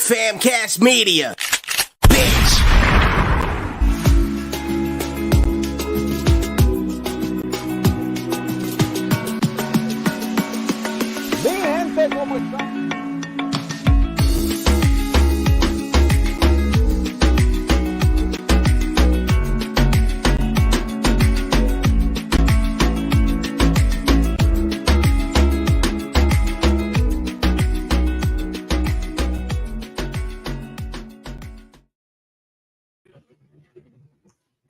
Famcast Media, bitch. Mi gente, ¿cómo están?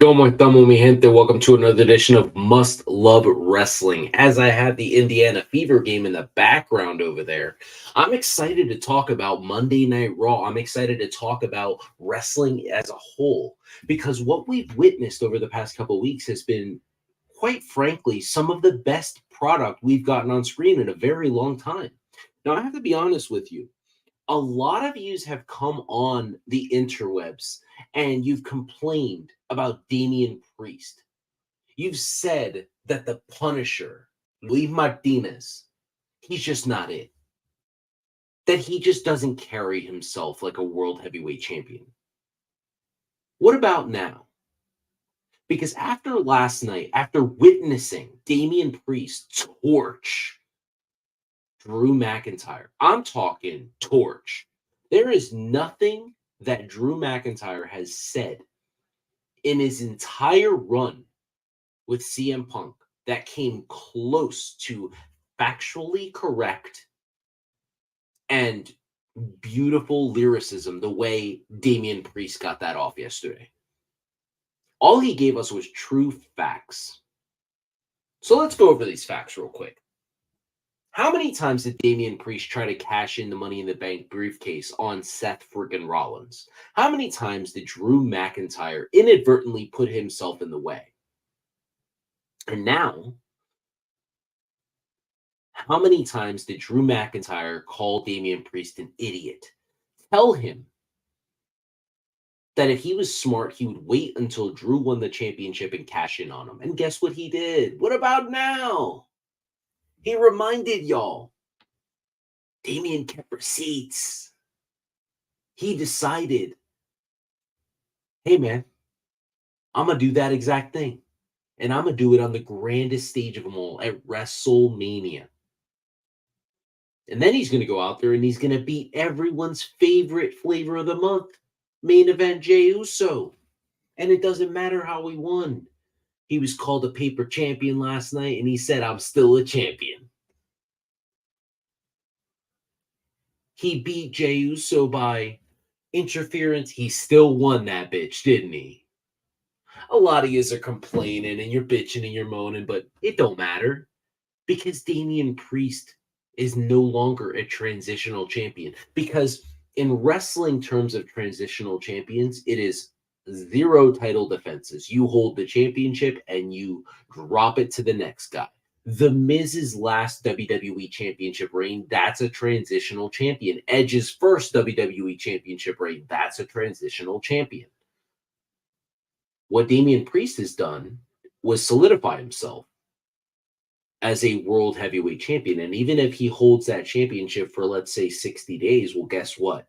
¿Cómo estamos, mi gente? Welcome to another edition of Must Love Wrestling. As I have the Indiana Fever game in the background over there, I'm excited to talk about Monday Night Raw. I'm excited to talk about wrestling as a whole, because what we've witnessed over the past couple of weeks has been, quite frankly, some of the best product we've gotten on screen in a very long time. Now, I have to be honest with you. A lot of yous have come on the interwebs and you've complained about Damian Priest. You've said that the Punisher, Luis Martinez, he's just not it. That he just doesn't carry himself like a world heavyweight champion. What about now? Because after last night, after witnessing Damian Priest torch Drew McIntyre, I'm talking torch. There is nothing that Drew McIntyre has said in his entire run with CM Punk that came close to factually correct and beautiful lyricism the way Damian Priest got that off yesterday. All he gave us was true facts. So let's go over these facts real quick. How many times did Damian Priest try to cash in the Money in the Bank briefcase on Seth friggin' Rollins? How many times did Drew McIntyre inadvertently put himself in the way? And now, how many times did Drew McIntyre call Damian Priest an idiot? Tell him that if he was smart, he would wait until Drew won the championship and cash in on him. And guess what he did? What about now? He reminded y'all. Damian kept receipts. He decided, hey, man, I'm going to do that exact thing. And I'm going to do it on the grandest stage of them all at WrestleMania. And then he's going to go out there and he's going to beat everyone's favorite flavor of the month, main event Jey Uso. And it doesn't matter how he won. He was called a paper champion last night and he said, I'm still a champion. He beat Jey Uso by interference. He still won that bitch, didn't he? A lot of yous are complaining and you're bitching and you're moaning, but it don't matter because Damian Priest is no longer a transitional champion. Because in wrestling terms of transitional champions, it is 0 title defenses. You hold the championship and you drop it to the next guy. The Miz's last WWE championship reign, that's a transitional champion. Edge's first WWE championship reign, that's a transitional champion. What Damian Priest has done was solidify himself as a world heavyweight champion. And even if he holds that championship for, let's say, 60 days, well, guess what?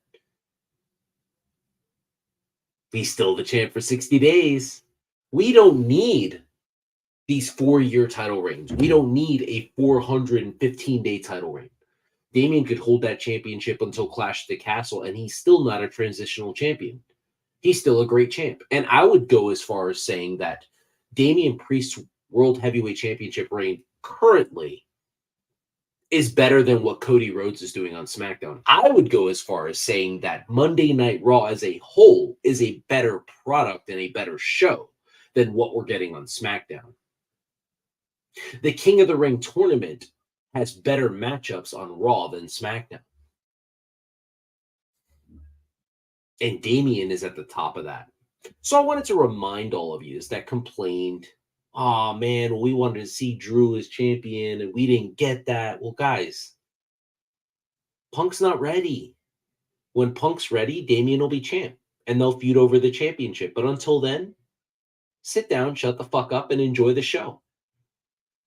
He's still the champ for 60 days. We don't need these 4-year title reigns. We don't need a 415-day title reign. Damian could hold that championship until Clash at the Castle, and he's still not a transitional champion. He's still a great champ. And I would go as far as saying that Damian Priest's World Heavyweight Championship reign currently is better than what Cody Rhodes is doing on SmackDown. I would go as far as saying that Monday Night Raw as a whole is a better product and a better show than what we're getting on SmackDown. The King of the Ring tournament has better matchups on Raw than SmackDown. And Damian is at the top of that. So I wanted to remind all of you that complained, oh man, we wanted to see Drew as champion and we didn't get that. Well, guys, Punk's not ready. When Punk's ready, Damian will be champ and they'll feud over the championship. But until then, sit down, shut the fuck up, and enjoy the show.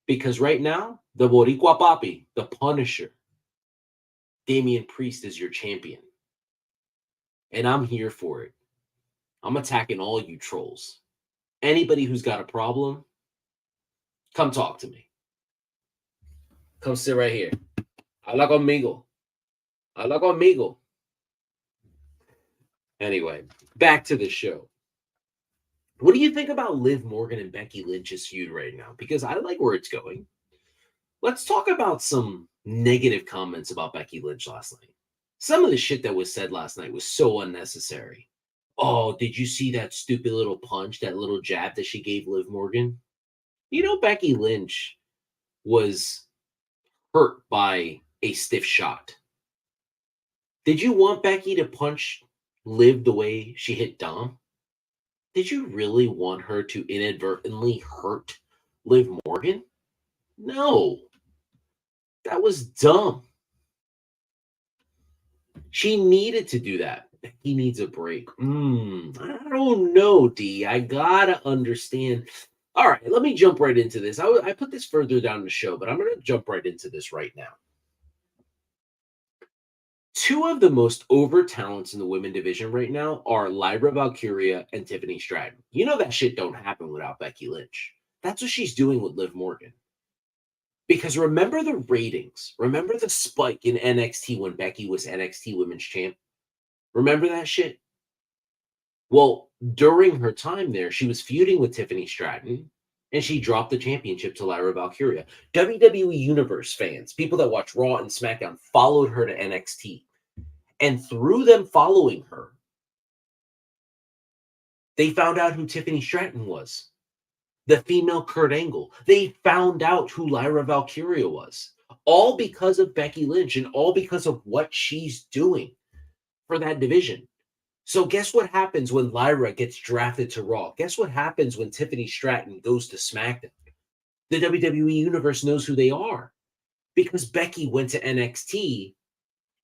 Because right now, the Boricua Papi, the Punisher, Damian Priest is your champion. and I'm here for it. I'm attacking all you trolls. Anybody who's got a problem, come talk to me. Come sit right here. Habla conmigo. Habla conmigo. Anyway, back to the show. What do you think about Liv Morgan and Becky Lynch's feud right now? Because I like where it's going. Let's talk about some negative comments about Becky Lynch last night. Some of the shit that was said last night was so unnecessary. Oh, did you see that stupid little punch, that little jab that she gave Liv Morgan? You know, Becky Lynch was hurt by a stiff shot. Did you want Becky to punch Liv the way she hit Dom? Did you really want her to inadvertently hurt Liv Morgan? No. That was dumb. She needed to do that. He needs a break. I don't know, D. I gotta understand. All right, let me jump right into this. I put this further down the show, but I'm going to jump right into this right now. Two of the most over talents in the women division right now are Lyra Valkyria and Tiffany Stratton. You know that shit don't happen without Becky Lynch. That's what she's doing with Liv Morgan. Because remember the ratings. Remember the spike in NXT when Becky was NXT Women's Champ? Remember that shit? Well, during her time there, she was feuding with Tiffany Stratton, and she dropped the championship to Lyra Valkyria. WWE Universe fans, people that watch Raw and SmackDown, followed her to NXT. And through them following her, they found out who Tiffany Stratton was. The female Kurt Angle. They found out who Lyra Valkyria was. All because of Becky Lynch and all because of what she's doing for that division. So guess what happens when Lyra gets drafted to Raw? Guess what happens when Tiffany Stratton goes to SmackDown? The WWE Universe knows who they are because Becky went to NXT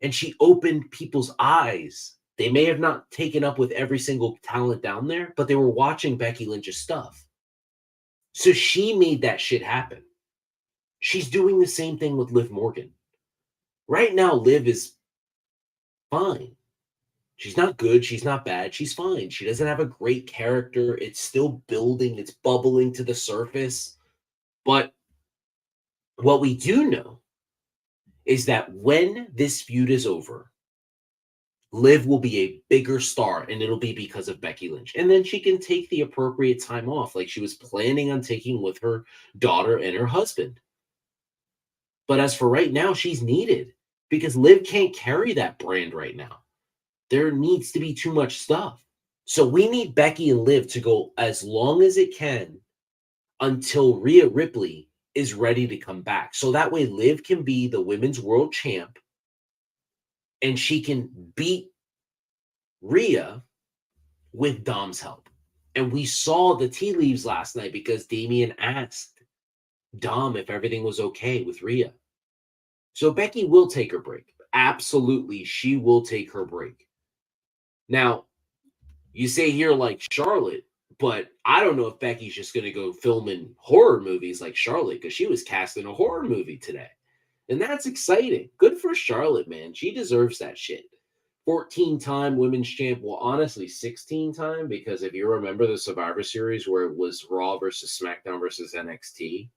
and she opened people's eyes. They may have not taken up with every single talent down there, but they were watching Becky Lynch's stuff. So she made that shit happen. She's doing the same thing with Liv Morgan. Right now, Liv is fine. She's not good. She's not bad. She's fine. She doesn't have a great character. It's still building. It's bubbling to the surface. But what we do know is that when this feud is over, Liv will be a bigger star, and it'll be because of Becky Lynch. And then she can take the appropriate time off like she was planning on taking with her daughter and her husband. But as for right now, she's needed because Liv can't carry that brand right now. There needs to be too much stuff. So we need Becky and Liv to go as long as it can until Rhea Ripley is ready to come back. So that way Liv can be the women's world champ and she can beat Rhea with Dom's help. And we saw the tea leaves last night because Damian asked Dom if everything was okay with Rhea. So Becky will take her break. Absolutely, she will take her break. Now, you say here like Charlotte, but I don't know if Becky's just going to go filming horror movies like Charlotte because she was cast in a horror movie today. And that's exciting. Good for Charlotte, man. She deserves that shit. 14-time women's champ. Well, honestly, 16-time because if you remember the Survivor Series where it was Raw versus SmackDown versus NXT,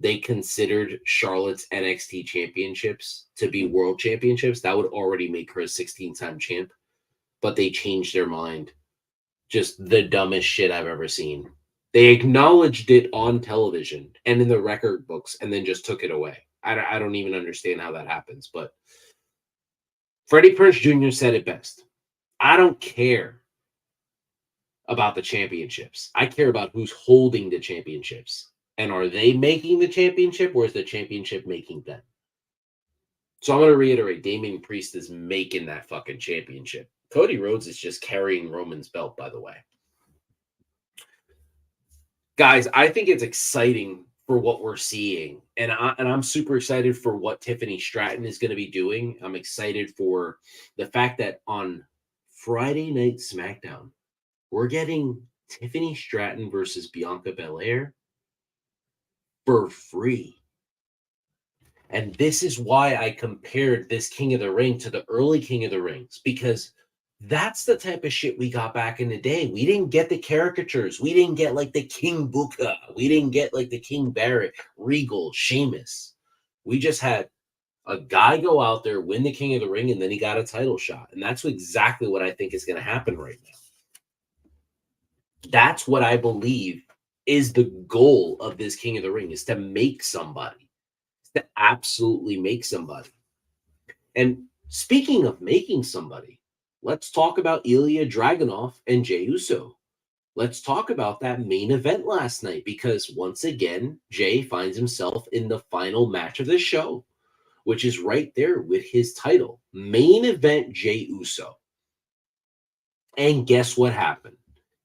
they considered Charlotte's NXT championships to be world championships. That would already make her a 16-time champ. But they changed their mind. Just the dumbest shit I've ever seen. They acknowledged it on television and in the record books and then just took it away. I don't even understand how that happens. But Freddie Prinze Jr. said it best. I don't care about the championships. I care about who's holding the championships. And are they making the championship or is the championship making them? So I'm going to reiterate, Damian Priest is making that fucking championship. Cody Rhodes is just carrying Roman's belt, by the way. Guys, I think it's exciting for what we're seeing. And I'm super excited for what Tiffany Stratton is going to be doing. I'm excited for the fact that on Friday Night SmackDown, we're getting Tiffany Stratton versus Bianca Belair for free. And this is why I compared this King of the Ring to the early King of the Rings, because That's the type of shit we got back in the day. We didn't get the caricatures. We didn't get like the King Booker. We didn't get like the King Barrett, Regal, Sheamus. We just had a guy go out there, win the King of the Ring, and then he got a title shot. And that's exactly what I think is going to happen right now. That's what I believe is the goal of this King of the Ring, is to make somebody, to absolutely make somebody. And speaking of making somebody, let's talk about Ilja Dragonov and Jey Uso. Let's talk about that main event last night, because once again, Jey finds himself in the final match of the show, which is right there with his title. Main event Jey Uso. And guess what happened?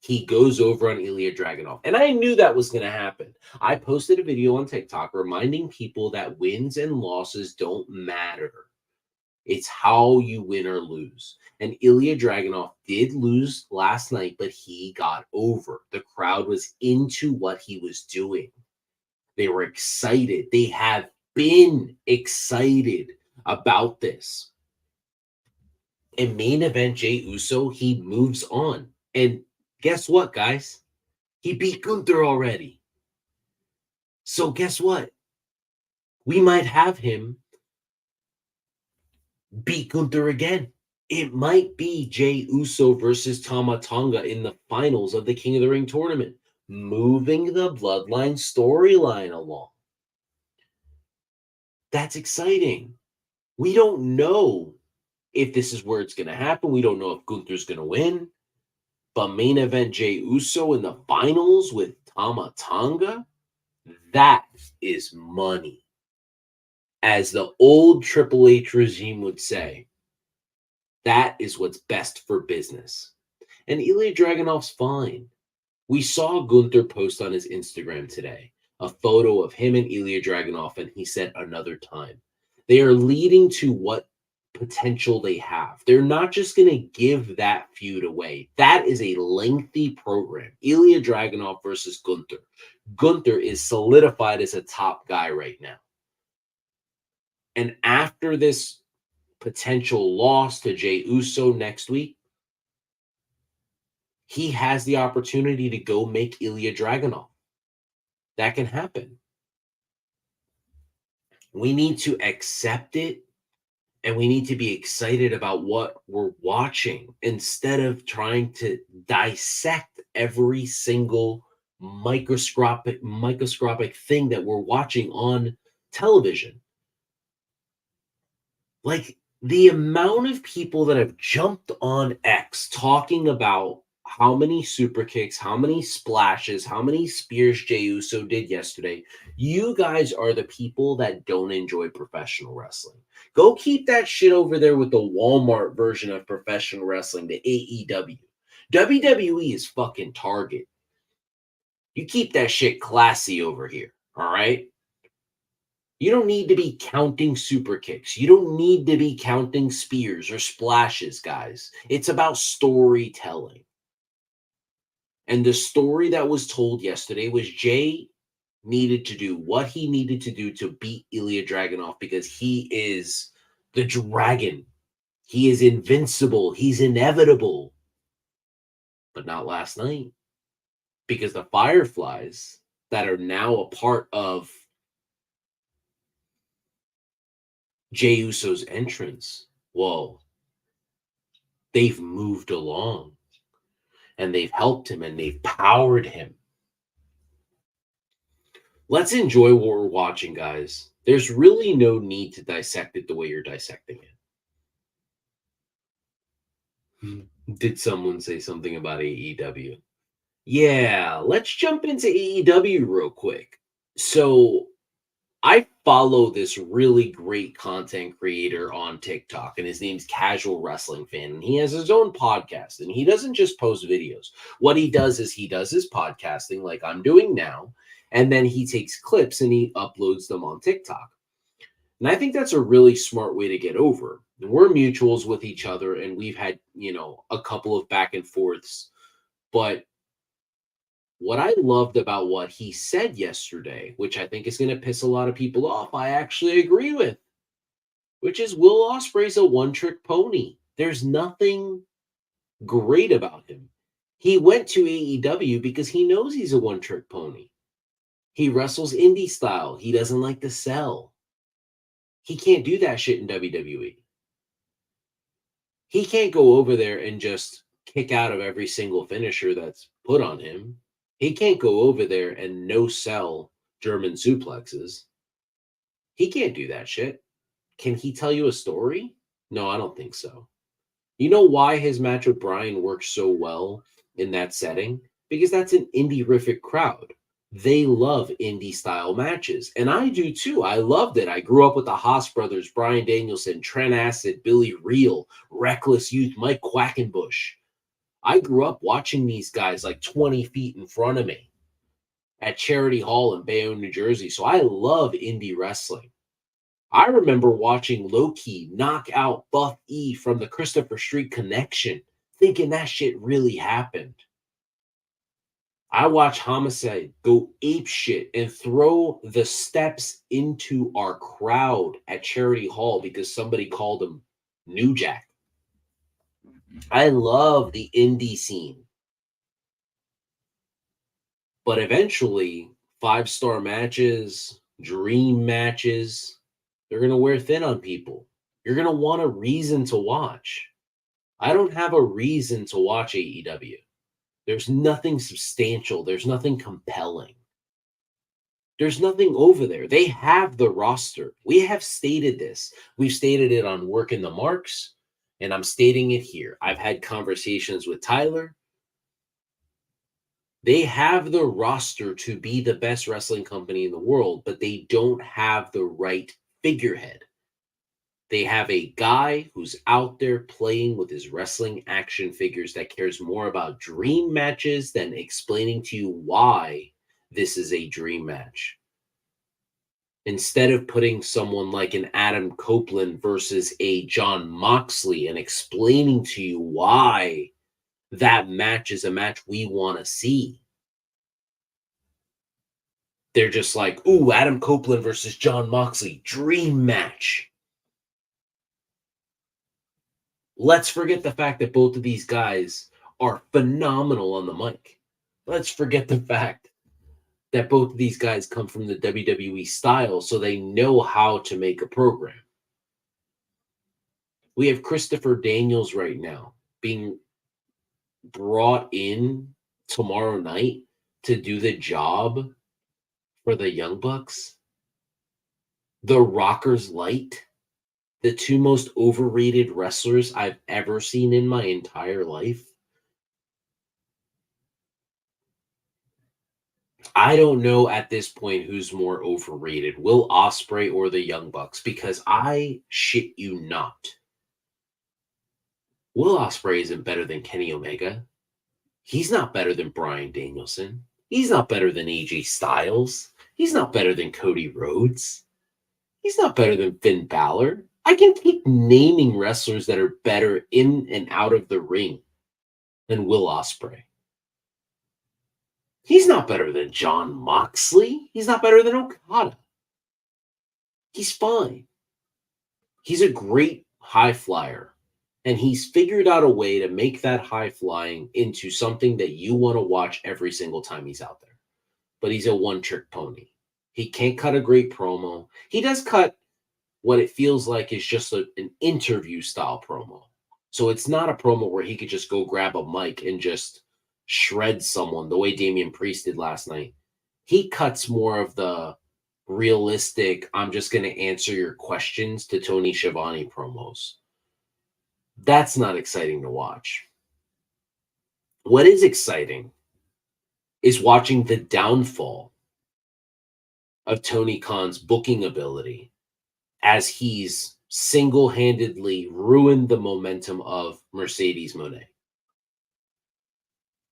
He goes over on Ilja Dragunov. And I knew that was going to happen. I posted a video on TikTok reminding people that wins and losses don't matter. It's how you win or lose. And Ilja Dragunov did lose last night, but he got over. The crowd was into what he was doing. They were excited. They have been excited about this. And main event Jey Uso, he moves on. And guess what, guys? He beat Gunther already. So guess what? We might have him beat Gunther again. It might be Jey Uso versus Tama Tonga in the finals of the King of the Ring tournament, moving the Bloodline storyline along. That's exciting. We don't know if this is where it's going to happen. We don't know if Gunther's going to win. But main event Jey Uso in the finals with Tama Tonga, that is money. As the old Triple H regime would say, that is what's best for business. And Ilja Dragunov's fine. We saw Gunther post on his Instagram today a photo of him and Ilja Dragunov, and he said another time. They are leading to what potential they have. They're not just going to give that feud away. That is a lengthy program. Ilja Dragunov versus Gunther. Gunther is solidified as a top guy right now. And after this potential loss to Jey Uso next week, he has the opportunity to go make Ilja Dragunov. That can happen. We need to accept it, and we need to be excited about what we're watching instead of trying to dissect every single microscopic thing that we're watching on television. Like the amount of people that have jumped on X talking about how many super kicks, how many splashes, how many spears Jey Uso did yesterday. You guys are the people that don't enjoy professional wrestling. Go keep that shit over there with the Walmart version of professional wrestling, the AEW. WWE is fucking Target. You keep that shit classy over here, all right? You don't need to be counting super kicks. You don't need to be counting spears or splashes, guys. It's about storytelling. And the story that was told yesterday was Jey needed to do what he needed to do to beat Ilja Dragunov because he is the dragon. He is invincible. He's inevitable. But not last night. Because the Fireflies that are now a part of Jey Uso's entrance, whoa, they've moved along. And they've helped him and they've powered him. Let's enjoy what we're watching, guys. There's really no need to dissect it the way you're dissecting it. Did someone say something about AEW? Yeah, let's jump into AEW real quick. So I follow this really great content creator on TikTok, and his name's Casual Wrestling Fan, and he has his own podcast, and he doesn't just post videos. What he does is he does his podcasting like I'm doing now, and then he takes clips and he uploads them on TikTok. And I think that's a really smart way to get over. And we're mutuals with each other, and we've had, a couple of back and forths, but what I loved about what he said yesterday, which I think is going to piss a lot of people off, I actually agree with, which is Will Ospreay's a one-trick pony. There's nothing great about him. He went to AEW because he knows he's a one-trick pony. He wrestles indie style. He doesn't like to sell. He can't do that shit in WWE. He can't go over there and just kick out of every single finisher that's put on him. He can't go over there and no-sell German suplexes. He can't do that shit. Can he tell you a story? No, I don't think so. You know why his match with Bryan works so well in that setting? Because that's an indie-rific crowd. They love indie-style matches, and I do too. I loved it. I grew up with the Haas brothers, Bryan Danielson, Trent Acid, Billy Reel, Reckless Youth, Mike Quackenbush. I grew up watching these guys like 20 feet in front of me at Charity Hall in Bayonne, New Jersey, so I love indie wrestling. I remember watching Low-Key knock out Buff E from the Christopher Street Connection, thinking that shit really happened. I watched Homicide go ape shit and throw the steps into our crowd at Charity Hall because somebody called him New Jack. I love the indie scene. But eventually, 5-star matches, dream matches, they're going to wear thin on people. You're going to want a reason to watch. I don't have a reason to watch AEW. There's nothing substantial. There's nothing compelling. There's nothing over there. They have the roster. We have stated this. We've stated it on Work in the Marks, and I'm stating it here. I've had conversations with Tyler. They have the roster to be the best wrestling company in the world, but they don't have the right figurehead. They have a guy who's out there playing with his wrestling action figures that cares more about dream matches than explaining to you why this is a dream match. Instead of putting someone like an Adam Copeland versus a Jon Moxley and explaining to you why that match is a match we want to see. They're just like, ooh, Adam Copeland versus Jon Moxley, dream match. Let's forget the fact that both of these guys are phenomenal on the mic. Let's forget the fact that both of these guys come from the WWE style, so they know how to make a program. We have Christopher Daniels right now being brought in tomorrow night to do the job for the Young Bucks. The Rockers Light. The two most overrated wrestlers I've ever seen in my entire life. I don't know at this point who's more overrated, Will Ospreay or the Young Bucks, because I shit you not. Will Ospreay isn't better than Kenny Omega. He's not better than Bryan Danielson. He's not better than AJ Styles. He's not better than Cody Rhodes. He's not better than Finn Balor. I can keep naming wrestlers that are better in and out of the ring than Will Ospreay. He's not better than Jon Moxley. He's not better than Okada. He's fine. He's a great high flyer, and he's figured out a way to make that high flying into something that you want to watch every single time he's out there. But he's a one-trick pony. He can't cut a great promo. He does cut what it feels like is just an interview style promo. So it's not a promo where he could just go grab a mic and just shred someone the way Damian Priest did last night. He cuts more of the realistic, I'm just going to answer your questions to Tony Schiavone promos. That's not exciting to watch. What is exciting is watching the downfall of Tony Khan's booking ability as he's single-handedly ruined the momentum of Mercedes Moné.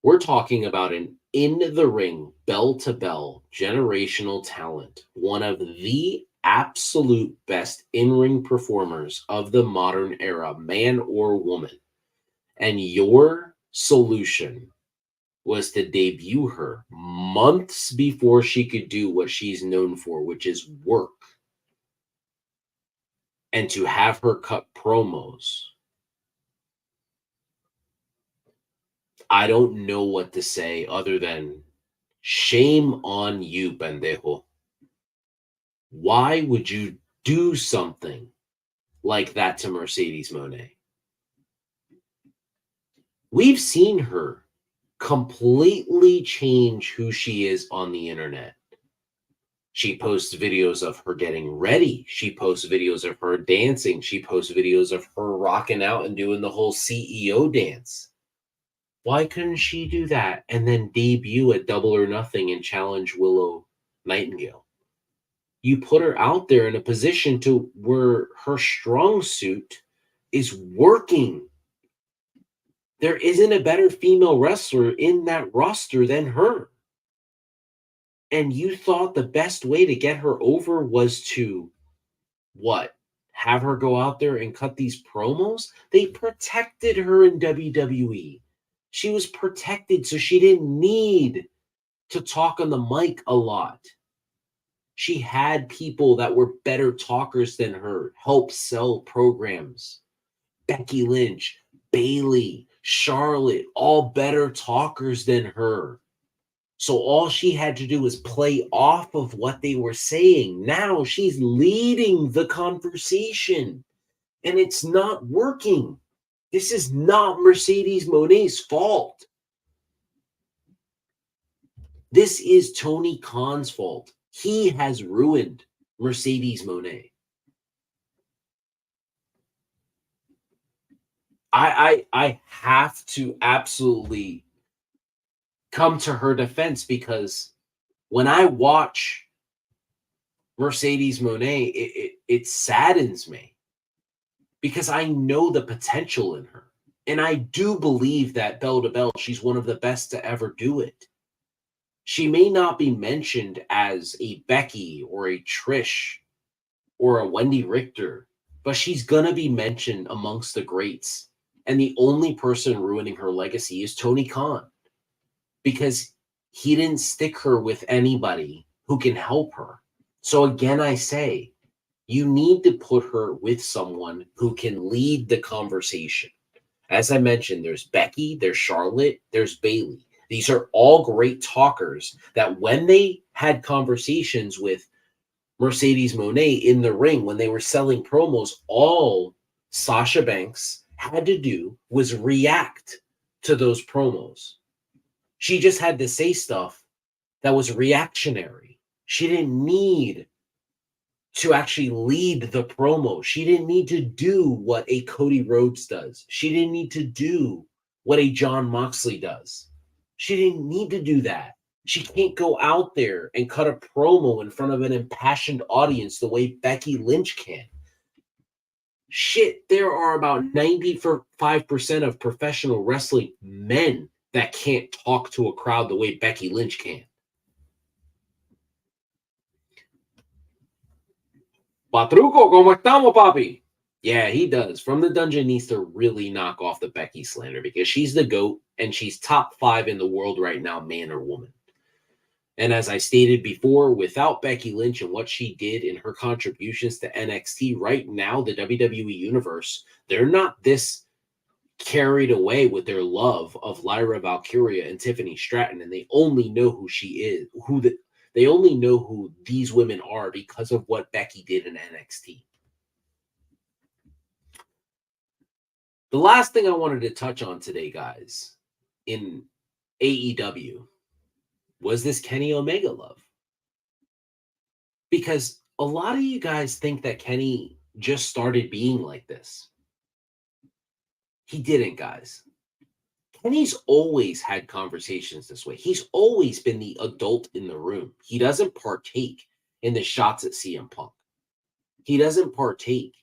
We're talking about an in-the-ring, bell-to-bell, generational talent, one of the absolute best in-ring performers of the modern era, man or woman. And your solution was to debut her months before she could do what she's known for, which is work. And to have her cut promos I don't know what to say other than shame on you, pendejo. Why would you do something like that to Mercedes Moné? We've seen her completely change who she is on the internet. She posts videos of her getting ready. She posts videos of her dancing. She posts videos of her rocking out and doing the whole CEO dance. Why couldn't she do that and then debut at Double or Nothing and challenge Willow Nightingale? You put her out there in a position to where her strong suit is working. There isn't a better female wrestler in that roster than her. And you thought the best way to get her over was to what? Have her go out there and cut these promos? They protected her in WWE. She was protected, so she didn't need to talk on the mic a lot. She had people that were better talkers than her help sell programs. Becky Lynch, Bayley, Charlotte, all better talkers than her. So all she had to do was play off of what they were saying. Now she's leading the conversation, and it's not working. This is not Mercedes Moné's fault. This is Tony Khan's fault. He has ruined Mercedes Moné. I have to absolutely come to her defense, because when I watch Mercedes Moné, it saddens me, because I know the potential in her. And I do believe that bell to bell, she's one of the best to ever do it. She may not be mentioned as a Becky or a Trish or a Wendy Richter, but she's going to be mentioned amongst the greats. And the only person ruining her legacy is Tony Khan, because he didn't stick her with anybody who can help her. So again, I say, you need to put her with someone who can lead the conversation. As I mentioned, there's Becky, there's Charlotte, there's Bayley. These are all great talkers that when they had conversations with Mercedes Moné in the ring, when they were selling promos, all Sasha Banks had to do was react to those promos. She just had to say stuff that was reactionary. She didn't need to actually lead the promo. She didn't need to do what a Cody Rhodes does. She didn't need to do what a Jon Moxley does. She didn't need to do that. She can't go out there and cut a promo in front of an impassioned audience the way Becky Lynch can. Shit, there are about 95% of professional wrestling men that can't talk to a crowd the way Becky Lynch can. Patruco, ¿cómo estamos, papi? Yeah, he does. From the Dungeon needs to really knock off the Becky slander, because she's the GOAT and she's top 5 in the world right now, man or woman. And as I stated before, without Becky Lynch and what she did in her contributions to NXT, right now, the WWE Universe, they're not this carried away with their love of Lyra Valkyria and Tiffany Stratton, and they only know who she is, they only know who these women are because of what Becky did in NXT. The last thing I wanted to touch on today, guys, in AEW was this Kenny Omega love. Because a lot of you guys think that Kenny just started being like this. He didn't, guys. Kenny's always had conversations this way. He's always been the adult in the room. He doesn't partake in the shots at CM Punk. He doesn't partake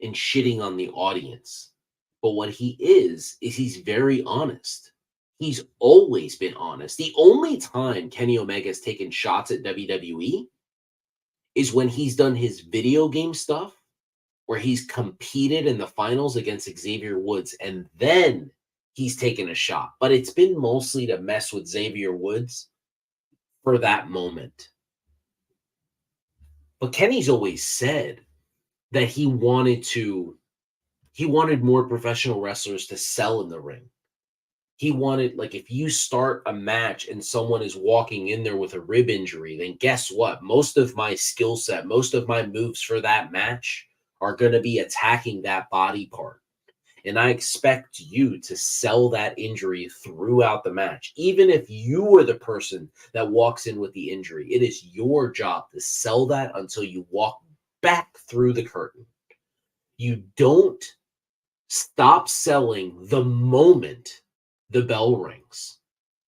in shitting on the audience. But what he is he's very honest. He's always been honest. The only time Kenny Omega has taken shots at WWE is when he's done his video game stuff, where he's competed in the finals against Xavier Woods, and then he's taken a shot. But it's been mostly to mess with Xavier Woods for that moment. But Kenny's always said that he wanted more professional wrestlers to sell in the ring. He wanted, like, if you start a match and someone is walking in there with a rib injury, then guess what? Most of my skill set, most of my moves for that match are going to be attacking that body part. And I expect you to sell that injury throughout the match. Even if you are the person that walks in with the injury, it is your job to sell that until you walk back through the curtain. You don't stop selling the moment the bell rings.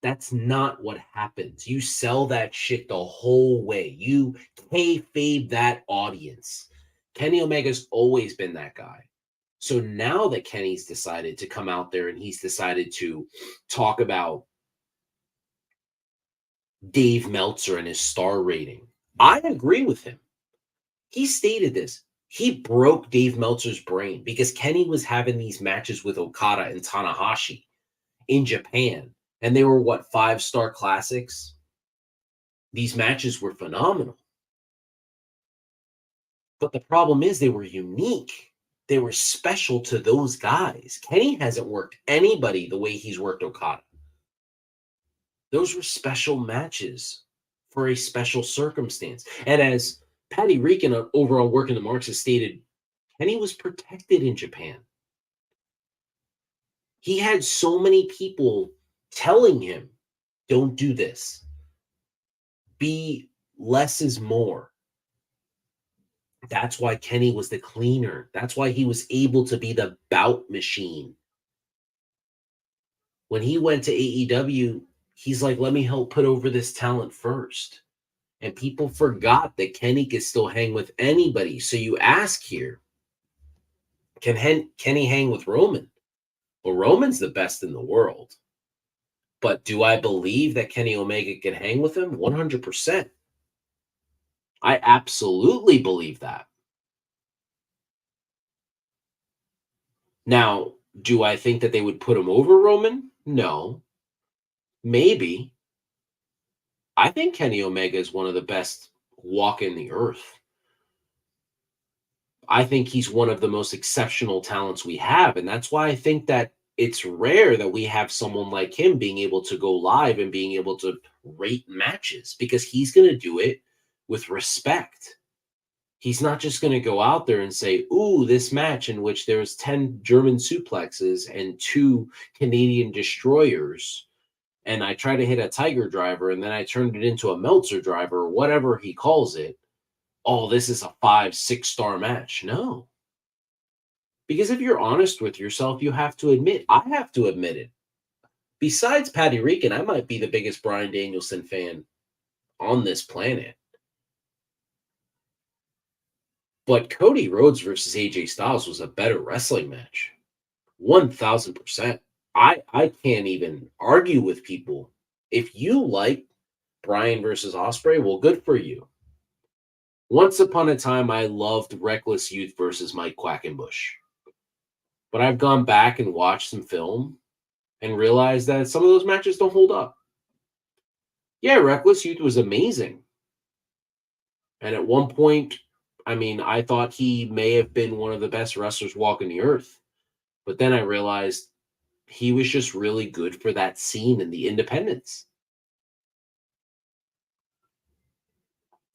That's not what happens. You sell that shit the whole way. You kayfabe that audience. Kenny Omega's always been that guy. So now that Kenny's decided to come out there and he's decided to talk about Dave Meltzer and his star rating, I agree with him. He stated this. He broke Dave Meltzer's brain because Kenny was having these matches with Okada and Tanahashi in Japan. And they were, what, 5-star classics? These matches were phenomenal. But the problem is they were unique. They were special to those guys. Kenny hasn't worked anybody the way he's worked Okada. Those were special matches for a special circumstance. And as Patty Reekin over on Working the Marks has stated, Kenny was protected in Japan. He had so many people telling him, don't do this. Be less is more. That's why Kenny was the cleaner. That's why he was able to be the bout machine. When he went to AEW, he's like, let me help put over this talent first. And people forgot that Kenny could still hang with anybody. So you ask here, can Kenny hang with Roman? Well, Roman's the best in the world. But do I believe that Kenny Omega can hang with him? 100%. I absolutely believe that. Now, do I think that they would put him over Roman? No. Maybe. I think Kenny Omega is one of the best walking the earth. I think he's one of the most exceptional talents we have. And that's why I think that it's rare that we have someone like him being able to go live and being able to rate matches, because he's going to do it with respect. He's not just going to go out there and say, ooh, this match in which there's 10 German suplexes and 2 Canadian destroyers, and I try to hit a Tiger driver and then I turned it into a Meltzer driver, or whatever he calls it. Oh, this is a 5-6-star match. No. Because if you're honest with yourself, you have to admit, I have to admit it. Besides Patty Reekin, I might be the biggest Bryan Danielson fan on this planet. But Cody Rhodes versus AJ Styles was a better wrestling match. 1,000%. I can't even argue with people. If you like Bryan versus Ospreay, well, good for you. Once upon a time, I loved Reckless Youth versus Mike Quackenbush. But I've gone back and watched some film and realized that some of those matches don't hold up. Yeah, Reckless Youth was amazing. And at one point, I mean, I thought he may have been one of the best wrestlers walking the earth. But then I realized he was just really good for that scene in the independents.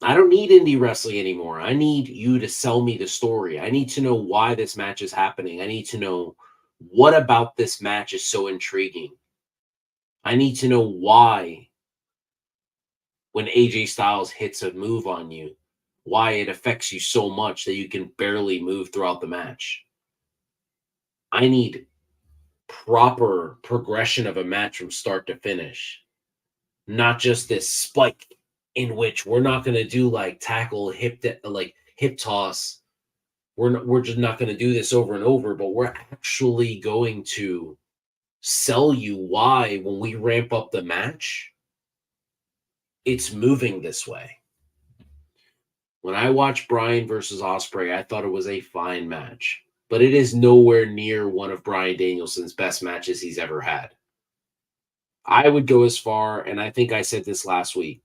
I don't need indie wrestling anymore. I need you to sell me the story. I need to know why this match is happening. I need to know what about this match is so intriguing. I need to know why when AJ Styles hits a move on you, why it affects you so much that you can barely move throughout the match. I need proper progression of a match from start to finish, not just this spike in which we're not going to do like tackle, hip toss. We're just not going to do this over and over, but we're actually going to sell you why when we ramp up the match, it's moving this way. When I watched Bryan versus Ospreay, I thought it was a fine match, but it is nowhere near one of Bryan Danielson's best matches he's ever had. I would go as far, and I think I said this last week,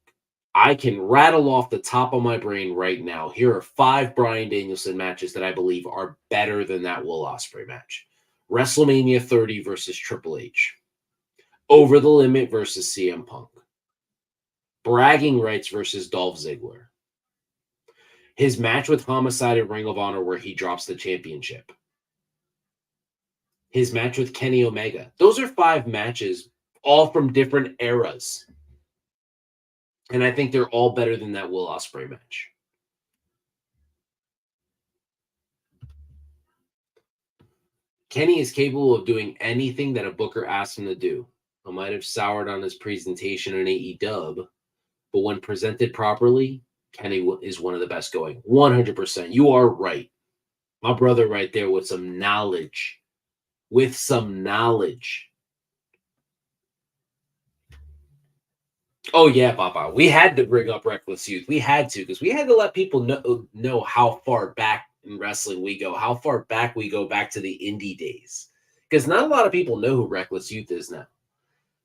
I can rattle off the top of my brain right now. Here are 5 Bryan Danielson matches that I believe are better than that Will Ospreay match. WrestleMania 30 versus Triple H. Over the Limit versus CM Punk. Bragging Rights versus Dolph Ziggler. His match with Homicide at Ring of Honor where he drops the championship. His match with Kenny Omega. Those are 5 matches, all from different eras. And I think they're all better than that Will Ospreay match. Kenny is capable of doing anything that a booker asks him to do. I might have soured on his presentation in AEW, but when presented properly, Kenny is one of the best going. 100%. You are right. My brother right there with some knowledge. With some knowledge. Oh, yeah, Papa. We had to bring up Reckless Youth. We had to, because we had to let people know how far back in wrestling we go, how far back we go back to the indie days. Because not a lot of people know who Reckless Youth is now.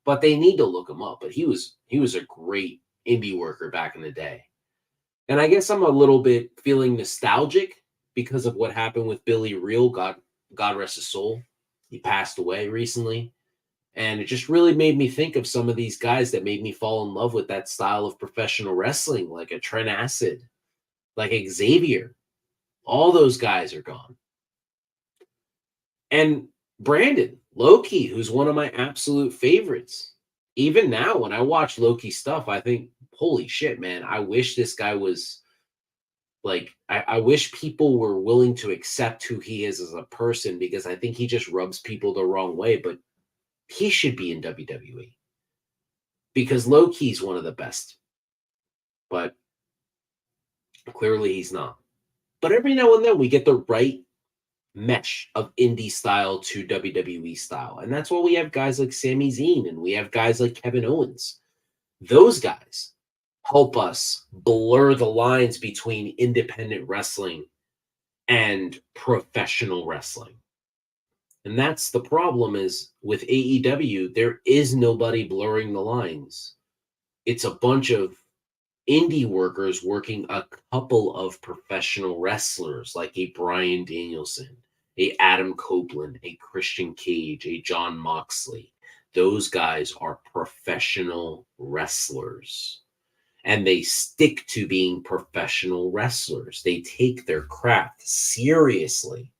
But they need to look him up. But he was a great indie worker back in the day. And I guess I'm a little bit feeling nostalgic because of what happened with Billy Reel. God rest his soul. He passed away recently. And it just really made me think of some of these guys that made me fall in love with that style of professional wrestling, like a Trent Acid, like Xavier. All those guys are gone. And Brandon, Loki, who's one of my absolute favorites. Even now, when I watch Loki stuff, I think, holy shit, man, I wish this guy was like, I wish people were willing to accept who he is as a person, because I think he just rubs people the wrong way. But he should be in WWE because Loki's one of the best. But clearly he's not. But every now and then we get the right mesh of indie style to WWE style. And that's why we have guys like Sami Zayn and we have guys like Kevin Owens. Those guys help us blur the lines between independent wrestling and professional wrestling. And that's the problem is with AEW, there is nobody blurring the lines. It's a bunch of indie workers working a couple of professional wrestlers like a Bryan Danielson, a Adam Copeland, a Christian Cage, a John Moxley. Those guys are professional wrestlers. And they stick to being professional wrestlers. They take their craft seriously.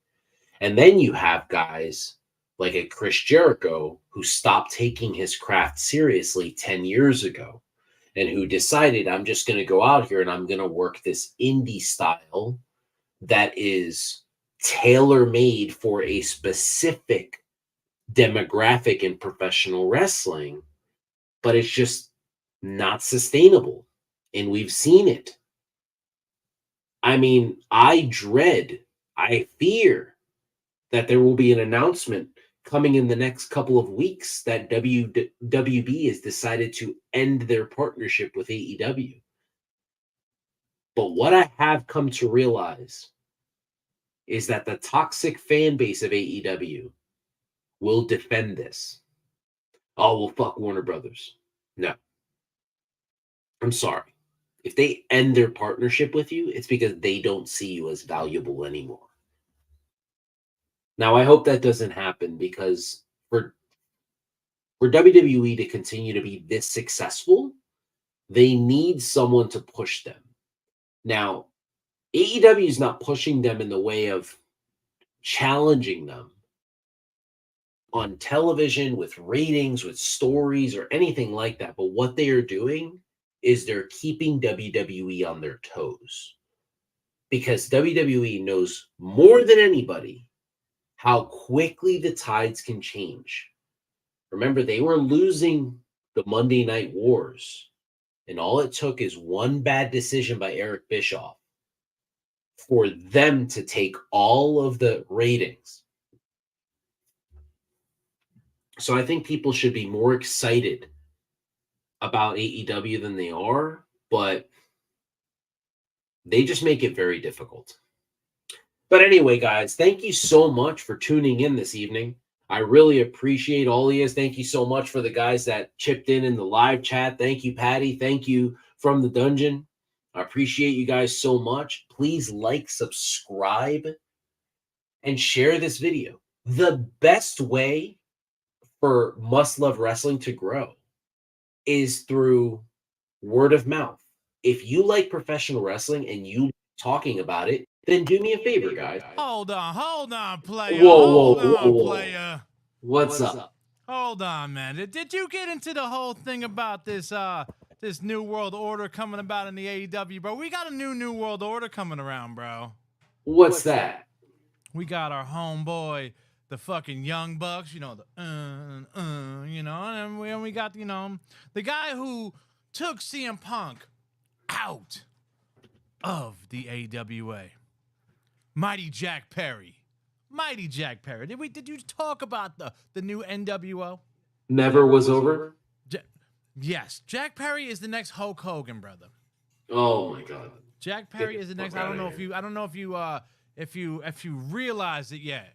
And then you have guys like a Chris Jericho who stopped taking his craft seriously 10 years ago and who decided, I'm just going to go out here and I'm going to work this indie style that is tailor-made for a specific demographic in professional wrestling, but it's just not sustainable. And we've seen it. I mean, I fear that there will be an announcement coming in the next couple of weeks that WWB has decided to end their partnership with AEW. But what I have come to realize is that the toxic fan base of AEW will defend this. Oh, well, fuck Warner Brothers. No. I'm sorry. If they end their partnership with you, it's because they don't see you as valuable anymore. Now, I hope that doesn't happen because for WWE to continue to be this successful, they need someone to push them. Now, AEW is not pushing them in the way of challenging them on television with ratings, with stories, or anything like that. But what they are doing is they're keeping WWE on their toes. Because WWE knows more than anybody how quickly the tides can change. Remember, they were losing the Monday Night Wars, and all it took is one bad decision by Eric Bischoff for them to take all of the ratings. So I think people should be more excited about AEW than they are, but they just make it very difficult. But anyway, guys, thank you so much for tuning in this evening. I really appreciate all of you. Thank you so much for the guys that chipped in the live chat. Thank you, Patty. Thank you from the dungeon. I appreciate you guys so much. Please like, subscribe, and share this video. The best way for Must Love Wrestling to grow is through word of mouth. If you like professional wrestling and you talking about it, then do me a favor, guys. Hold on, player. Whoa. Player. What's up? Hold on, man. Did you get into the whole thing about this this new world order coming about in the AEW, bro? We got a new world order coming around, bro. What's that? We got our homeboy, the fucking Young Bucks, you know, and we got, the guy who took CM Punk out of the AWA. Mighty Jack Perry. Did you talk about the new NWO? Never was over? Yes. Jack Perry is the next Hulk Hogan, brother. Oh my God. Jack Perry is the next. I don't know if you realize it yet.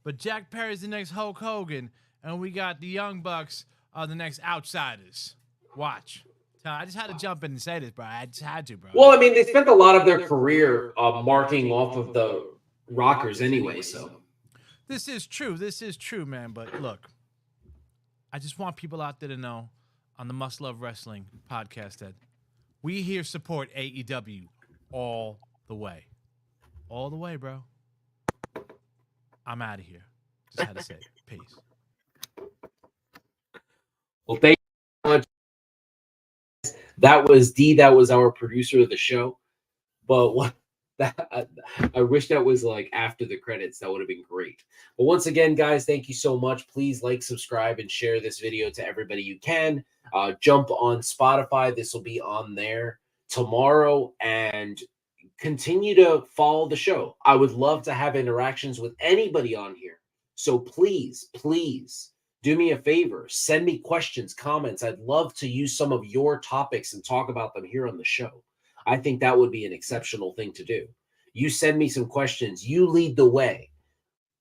But Jack Perry is the next Hulk Hogan, and we got the Young Bucks are the next Outsiders. Watch. I just had to jump in and say this, bro. I just had to, bro. Well, I mean, they spent a lot of their career marking off of the Rockers anyway, so. This is true, man. But look, I just want people out there to know on the Must Love Wrestling podcast that we here support AEW all the way. All the way, bro. I'm out of here. Just had to say it. Peace. Well, thank you so much. That was D. That was our producer of the show. But I wish that was like after the credits. That would have been great. But once again, guys, thank you so much. Please like, subscribe, and share this video to everybody you can. Jump on Spotify. This will be on there tomorrow. And continue to follow the show. I would love to have interactions with anybody on here. So please do me a favor. Send me questions, comments. I'd love to use some of your topics and talk about them here on the show. I think that would be an exceptional thing to do. You send me some questions. You lead the way.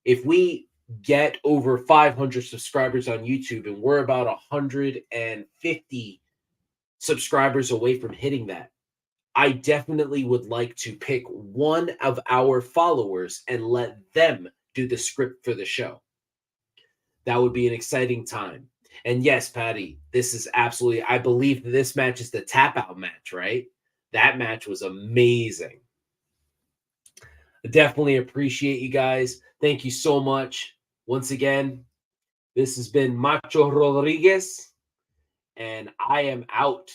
If we get over 500 subscribers on YouTube and we're about 150 subscribers away from hitting that, I definitely would like to pick one of our followers and let them do the script for the show. That would be an exciting time. And yes, Patty, this is absolutely, I believe this match is the tap out match, right? That match was amazing. I definitely appreciate you guys. Thank you so much. Once again, this has been Macho Rodriguez, and I am out.